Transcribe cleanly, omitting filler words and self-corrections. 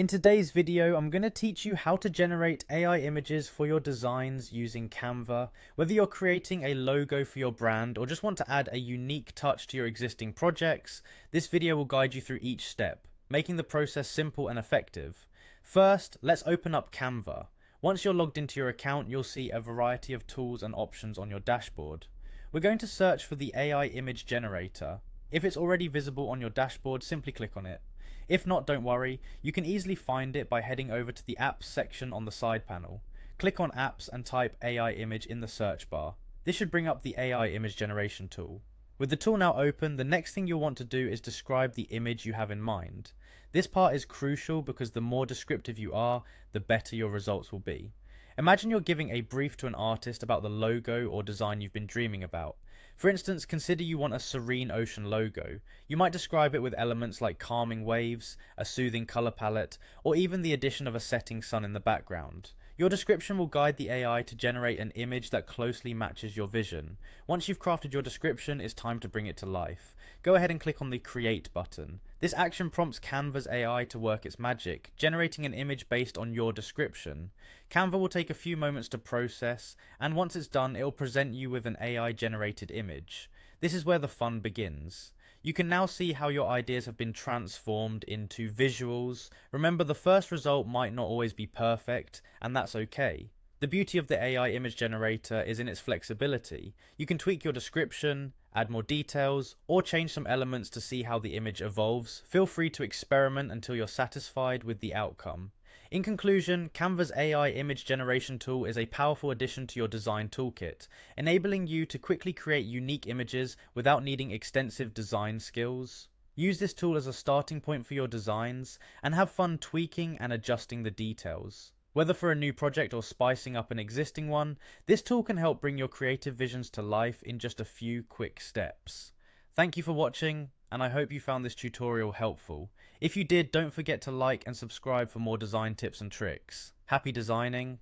In today's video, I'm going to teach you how to generate AI images for your designs using Canva. Whether you're creating a logo for your brand or just want to add a unique touch to your existing projects, this video will guide you through each step, making the process simple and effective. First, let's open up Canva. Once you're logged into your account, you'll see a variety of tools and options on your dashboard. We're going to search for the AI image generator. If it's already visible on your dashboard, simply click on it. If not, don't worry, you can easily find it by heading over to the Apps section on the side panel. Click on Apps and type AI image in the search bar. This should bring up the AI image generation tool. With the tool now open, the next thing you'll want to do is describe the image you have in mind. This part is crucial because the more descriptive you are, the better your results will be. Imagine you're giving a brief to an artist about the logo or design you've been dreaming about. For instance, consider you want a serene ocean logo. You might describe it with elements like calming waves, a soothing color palette, or even the addition of a setting sun in the background. Your description will guide the AI to generate an image that closely matches your vision. Once you've crafted your description, it's time to bring it to life. Go ahead and click on the Create button. This action prompts Canva's AI to work its magic, generating an image based on your description. Canva will take a few moments to process, and once it's done, it will present you with an AI-generated image. This is where the fun begins. You can now see how your ideas have been transformed into visuals. Remember, the first result might not always be perfect, and that's okay. The beauty of the AI image generator is in its flexibility. You can tweak your description, add more details, or change some elements to see how the image evolves. Feel free to experiment until you're satisfied with the outcome. In conclusion, Canva's AI image generation tool is a powerful addition to your design toolkit, enabling you to quickly create unique images without needing extensive design skills. Use this tool as a starting point for your designs, and have fun tweaking and adjusting the details. Whether for a new project or spicing up an existing one, this tool can help bring your creative visions to life in just a few quick steps. Thank you for watching, and I hope you found this tutorial helpful. If you did, don't forget to like and subscribe for more design tips and tricks. Happy designing!